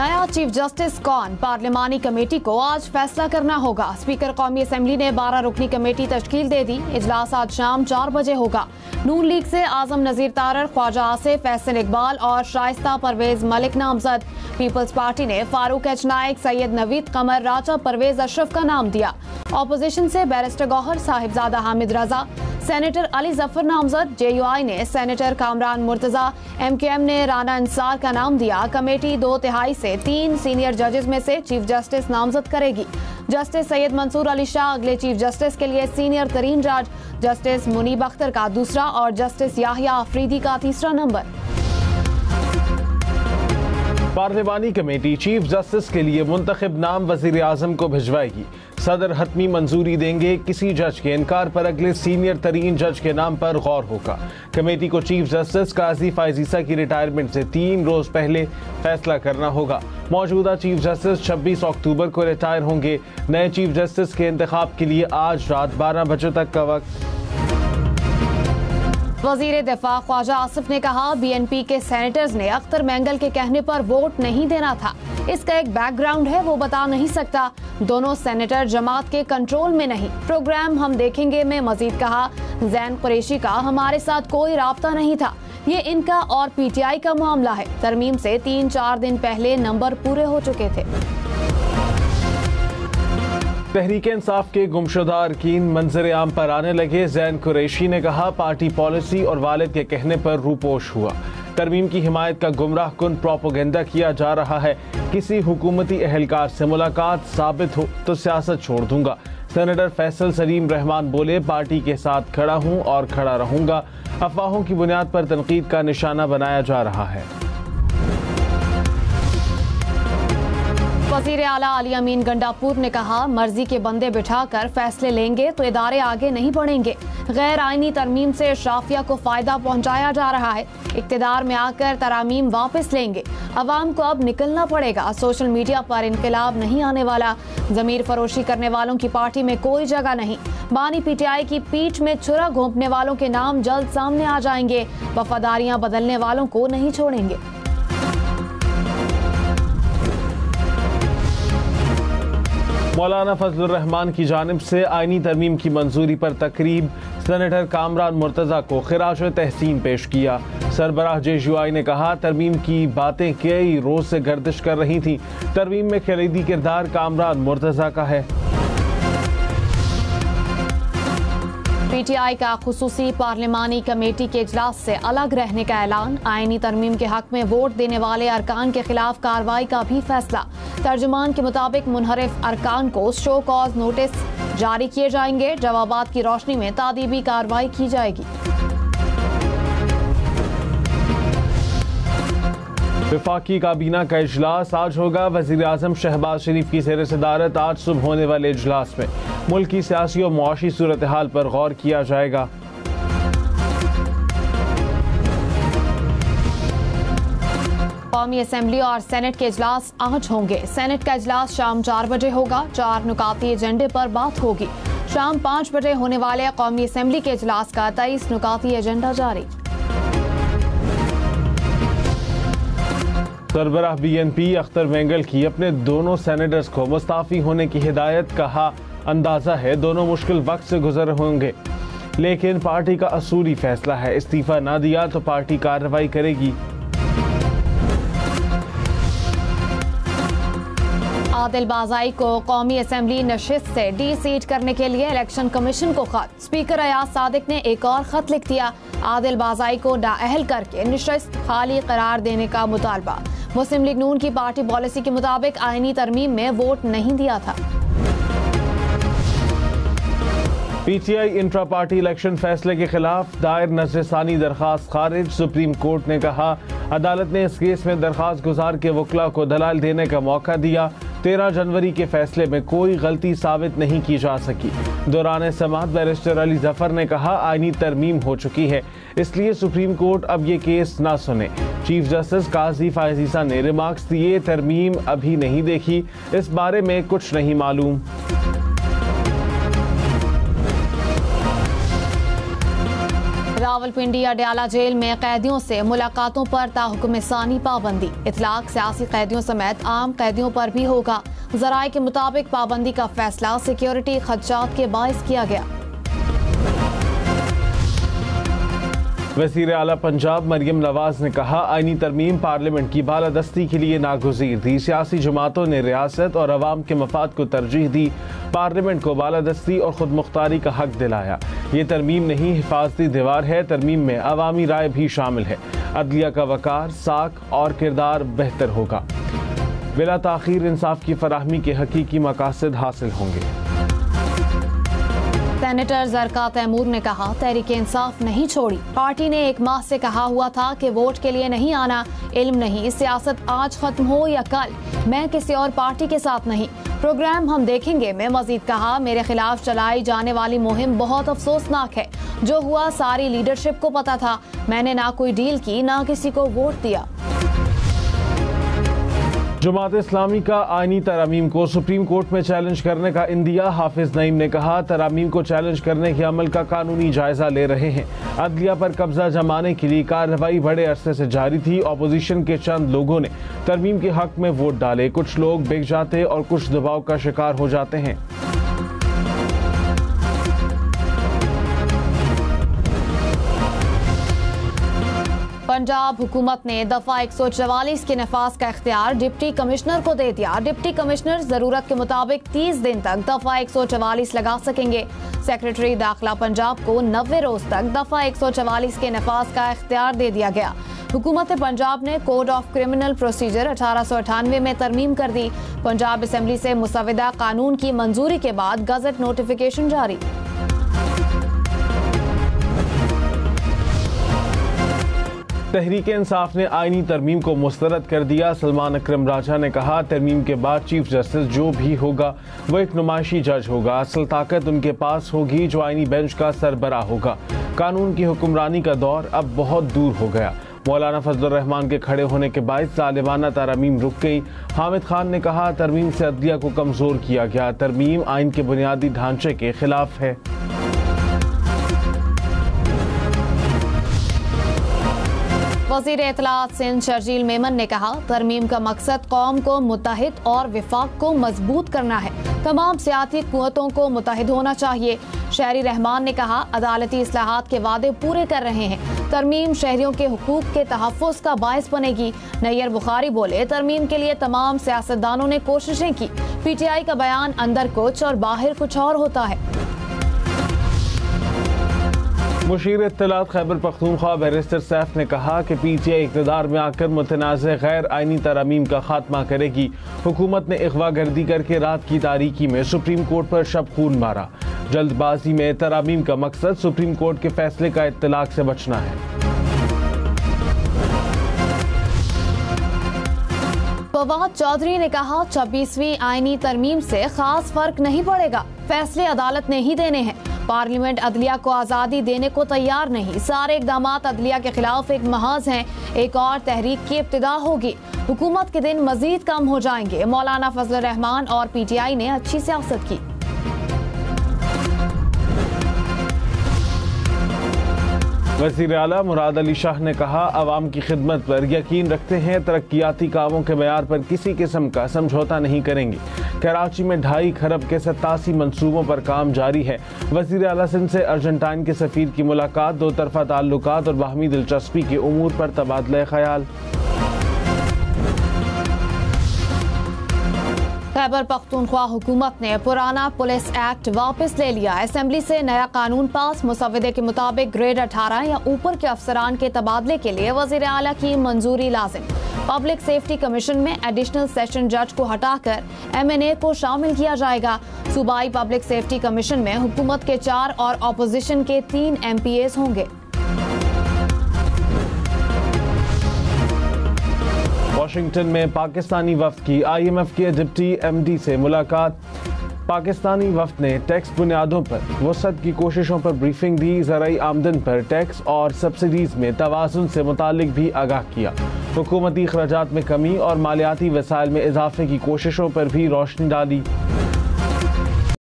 नया chief justice कौन? पार्लिमानी committee को आज फैसला करना होगा। स्पीकर कौमी असेंबली ने 12 रुकनी कमेटी तश्कील दे दी। इजलास आज शाम 4 बजे होगा। नून लीग से आजम नजीर तारर, ख्वाजा आसिफ, एहसन इकबाल और शाइस्ता परवेज मलिक नामजद। पीपल्स पार्टी ने फारूक एच नाइक, सैयद नवीद कमर, राजा परवेज अशरफ का नाम दिया। ऑपोजिशन से बैरिस्टर गौहर, साहिबजादा हामिद रजा, सेनेटर अली जफर नामजद। JUI ने सेनेटर कामरान मुर्तजा, MQM ने राना अंसार का नाम दिया। कमेटी 2/3 से 3 सीनियर जजेस में से चीफ जस्टिस नामजद करेगी। जस्टिस सैयद मंसूर अली शाह अगले चीफ जस्टिस के लिए सीनियर तरीन जज, जस्टिस मुनीब अख्तर का दूसरा और जस्टिस याहिया अफरीदी का तीसरा नंबर। पार्लिमानी कमेटी चीफ जस्टिस के लिए मुंतखब नाम वजीर आजम को भिजवाएगी। सदर हतमी मंजूरी देंगे। किसी जज के इनकार पर अगले सीनियर तरीन जज के नाम पर गौर होगा। कमेटी को चीफ जस्टिस काजी फायजीसा की रिटायरमेंट से 3 रोज पहले फैसला करना होगा। मौजूदा चीफ जस्टिस 26 अक्टूबर को रिटायर होंगे। नए चीफ जस्टिस के इंतखाब के लिए आज रात 12 बजे तक का वक्त। वजीर दिफा ख्वाजा आसिफ ने कहा, BNP के सेनेटर्स ने अख्तर मैंगल के कहने पर वोट नहीं देना था। इसका एक बैकग्राउंड है, वो बता नहीं सकता। दोनों सेनेटर जमात के कंट्रोल में नहीं। प्रोग्राम हम देखेंगे में मजीद कहा, जैन कुरैशी का हमारे साथ कोई राब्ता नहीं था। ये इनका और PTI का मामला है। तरमीम से 3-4 दिन पहले नंबर पूरे हो चुके थे। तहरीक इंसाफ के गुमशुदा अरकीन मंजर आम पर आने लगे। जैन कुरैशी ने कहा, पार्टी पॉलिसी और वालिद के कहने पर रूपोश हुआ। तरमीम की हिमायत का गुमराह कुन प्रोपोगेंडा किया जा रहा है। किसी हुकूमती एहलकार से मुलाकात साबित हो तो सियासत छोड़ दूंगा। सेनेटर फैसल सलीम रहमान बोले, पार्टी के साथ खड़ा हूं और खड़ा रहूंगा। अफवाहों की बुनियाद पर तनकीद का निशाना बनाया जा रहा है। वज़ीर आला अली अमीन गंडापुर ने कहा, मर्जी के बंदे बिठाकर फैसले लेंगे तो इदारे आगे नहीं बढ़ेंगे। गैर आईनी तरमीम से अशराफिया को फायदा पहुंचाया जा रहा है। इक्तिदार में आकर तरामीम वापस लेंगे। अवाम को अब निकलना पड़ेगा। सोशल मीडिया पर इनकलाब नहीं आने वाला। जमीर फरोशी करने वालों की पार्टी में कोई जगह नहीं। बानी PTI की पीठ में छुरा घोंपने वालों के नाम जल्द सामने आ जाएंगे। वफादारियां बदलने वालों को नहीं छोड़ेंगे। मौलाना फजलुर रहमान की जानिब से आईनी तरमीम की मंजूरी पर तकरीब। सेनेटर कामरान मुर्तजा को खिराज तहसीन पेश किया। सरबराह JUI ने कहा, तरमीम की बातें कई रोज से गर्दिश कर रही थी। तरमीम में कलीदी किरदार कामरान मुर्तजा का है। PTI का खुसूसी पार्लिमानी कमेटी के इजलास से अलग रहने का ऐलान। आईनी तरमीम के हक में वोट देने वाले अरकान के खिलाफ कार्रवाई का भी फैसला। तर्जुमान के मुताबिक मुनहरिफ अरकान को शो कॉज नोटिस जारी किए जाएंगे। जवाबात की रोशनी में तादीबी कार्रवाई की जाएगी। वफाकी काबीना का इजलास आज होगा। वजीर आजम शहबाज शरीफ की ज़ेर सदारत आज सुबह होने वाले इजलास में मुल्क की सियासी और मुआशी सूरत हाल पर गौर किया जाएगा। कौमी असेंबली और सेनेट के इजलास आज होंगे। सेनेट का इजलास शाम 4 बजे होगा। 4 नुकाती एजेंडे पर बात होगी। शाम 5 बजे होने वाले कौमी असेंबली के इजलास का 23 नुकाती एजेंडा जारी। सरबराह BNP अख्तर मैंगल की अपने दोनों सेनेटर्स को मुस्ताफी होने की हिदायत। कहा, अंदाजा है दोनों मुश्किल वक्त से गुजर होंगे, लेकिन पार्टी का असूली फैसला है। इस्तीफा ना दिया तो पार्टी कार्रवाई करेगी। आदिल बाज़ाई को कौमी असेंबली नशिस्त से डी-सीट करने के लिए इलेक्शन कमीशन को खत। स्पीकर अयाज सादिक ने एक और खत लिख दिया। आदिल बाज़ाई को नाअहल करके नशिस्त खाली करार देने का मुतालबा। मुस्लिम लीग नून की पार्टी पॉलिसी के मुताबिक आईनी तरमीम में वोट नहीं दिया था। PTI इंट्रा पार्टी इलेक्शन फैसले के खिलाफ दायर नजरसानी दरखास्त खारिज। सुप्रीम कोर्ट ने कहा, अदालत ने इस केस में दरखास्त गुजार के वकला को दलाल देने का मौका दिया। 13 जनवरी के फैसले में कोई गलती साबित नहीं की जा सकी। दौरान समाअत बैरिस्टर अली जफर ने कहा, आईनी तरमीम हो चुकी है, इसलिए सुप्रीम कोर्ट अब ये केस ना सुने। चीफ जस्टिस काजी फायजीसा ने रिमार्क्स दिए, तरमीम अभी नहीं देखी, इस बारे में कुछ नहीं मालूम। रावलपिंडी अडयाला जेल में कैदियों से मुलाकातों पर ताहुक्म सानी पाबंदी। इतलाक सियासी कैदियों समेत आम कैदियों पर भी होगा। जराए के मुताबिक पाबंदी का फैसला सिक्योरिटी खदशात के बाइस किया गया। वज़ीर आला पंजाब मरियम नवाज ने कहा, आईनी तरमीम पार्लियामेंट की बालादस्ती के लिए नागुज़ीर थी। सियासी जमातों ने रियासत और अवाम के मफाद को तरजीह दी। पार्लियामेंट को बालादस्ती और खुद मुख्तारी का हक दिलाया। ये तरमीम नहीं, हिफाजती दीवार है। तरमीम में अवामी राय भी शामिल है। अदलिया का वकार, साख और किरदार बेहतर होगा। बिला ताखीर इंसाफ की फराहमी के हकीकी मकासद हासिल होंगे। सेनेटर ज़रका तैमूर ने कहा, तहरीक इंसाफ नहीं छोड़ी। पार्टी ने 1 माह से कहा हुआ था कि वोट के लिए नहीं आना। इल्म नहीं, सियासत आज खत्म हो या कल, मैं किसी और पार्टी के साथ नहीं। प्रोग्राम हम देखेंगे। मैं मजीद कहा, मेरे खिलाफ चलाई जाने वाली मुहिम बहुत अफसोसनाक है। जो हुआ सारी लीडरशिप को पता था। मैंने ना कोई डील की, ना किसी को वोट दिया। जमात इस्लामी का आईनी तरामीम को सुप्रीम कोर्ट में चैलेंज करने का इंदिया। हाफिज नईम ने कहा, तरामीम को चैलेंज करने के अमल का कानूनी जायजा ले रहे हैं। अदलिया पर कब्जा जमाने के लिए कार्रवाई बड़े अरसे से जारी थी। अपोजिशन के चंद लोगों ने तरमीम के हक में वोट डाले। कुछ लोग बिक जाते और कुछ दबाव का शिकार हो जाते हैं। पंजाब हुकूमत ने दफा 144 के नफाज का इख्तियार डिप्टी कमिश्नर को दे दिया। डिप्टी कमिश्नर जरूरत के मुताबिक 30 दिन तक दफा 144 लगा सकेंगे। सेक्रेटरी दाखिला पंजाब को 90 रोज तक दफा 144 के नफाज का इख्तियार दे दिया गया। हुकूमत पंजाब ने कोड ऑफ क्रिमिनल प्रोसीजर 1898 में तरमीम कर दी। पंजाब असेंबली से मुसविदा कानून की मंजूरी के बाद गजट नोटिफिकेशन जारी। तहरीक इंसाफ ने आईनी तरमीम को मुस्तरद कर दिया। सलमान अकरम राजा ने कहा, तरमीम के बाद चीफ जस्टिस जो भी होगा वो एक नुमाइशी जज होगा। असल ताकत उनके पास होगी जो आईनी बेंच का सरबरा होगा। कानून की हुक्मरानी का दौर अब बहुत दूर हो गया। मौलाना फजलुर रहमान के खड़े होने के बायस जालिमाना तरमीम रुक गई। हामिद खान ने कहा, तरमीम से अदलिया को कमजोर किया गया। तरमीम आइन के बुनियादी ढांचे के खिलाफ है। वज़ीर इत्तलात सिंध शर्जील मेमन ने कहा, तरमीम का मकसद कौम को मुत्तहिद और विफाक को मजबूत करना है। तमाम सियासी कुव्वतों को मुत्तहिद होना चाहिए। शहरी रहमान ने कहा, अदालती इस्लाहात के वादे पूरे कर रहे हैं। तरमीम शहरियों के हुकूक के तहफ़्फ़ुज़ का बायस बनेगी। नैयर बुखारी बोले, तरमीम के लिए तमाम सियासतदानों ने कोशिशें की। PTI का बयान अंदर कुछ और बाहर कुछ और होता है। मुशीर इत्तलात खैबर पख्तूनख्वा बैरिस्टर सैफ ने कहा कि PTI इक़्तिदार में आकर मुतनाज़ गैर आइनी तरामीम का खात्मा करेगी। हुकूमत ने अगवा गर्दी करके रात की तारीकी में सुप्रीम कोर्ट पर शब खून मारा। जल्दबाजी में तरामीम का मकसद सुप्रीम कोर्ट के फैसले का इत्तलाक से बचना है। फवाद चौधरी ने कहा, 26वीं आईनी तरमीम से खास फर्क नहीं पड़ेगा। फैसले अदालत ने ही देने हैं। पार्लियामेंट अदलिया को आज़ादी देने को तैयार नहीं। सारे इक़दामात अदलिया के खिलाफ एक महाज हैं। एक और तहरीक की इब्तिदा होगी। हुकूमत के दिन मजीद कम हो जाएंगे। मौलाना फजलुर रहमान और PTI ने अच्छी सियासत की। वज़ीर आला मुराद अली शाह ने कहा, अवाम की खिदमत पर यकीन रखते हैं। तरक्याती कामों के मयार पर किसी किस्म का समझौता नहीं करेंगे। कराची में 2.5 खरब के 87 मंसूबों पर काम जारी है। वज़ीर आला सिंध से अर्जेंटाइन के सफ़ीर की मुलाकात। 2 तरफ़ा ताल्लुकात और बाहमी दिलचस्पी के उमूर पर तबादला ख्याल। खैबर पख्तूनख्वा हुकूमत ने पुराना पुलिस एक्ट वापस ले लिया। असेंबली से नया कानून पास। मुसविदे के मुताबिक ग्रेड 18 या ऊपर के अफसरान के तबादले के लिए वज़ीर आला की मंजूरी लाजिम। पब्लिक सेफ्टी कमीशन में एडिशनल सेशन जज को हटाकर MNA को शामिल किया जाएगा। सूबाई पब्लिक सेफ्टी कमीशन में हुकूमत के 4 और अपोजिशन के 3 MPAs होंगे। वाशिंगटन में पाकिस्तानी वफ्द की IMF के डिप्टी MD से मुलाकात। पाकिस्तानी वफ्द ने टैक्स बुनियादों पर वसअत की कोशिशों पर ब्रीफिंग दी। ज़राई आमदन पर टैक्स और सब्सिडीज में तवाज़ुन से मुतालिक भी आगाह किया। हुकूमती अखराजात में कमी और मालियाती वसाइल में इजाफे की कोशिशों पर भी रोशनी डाली।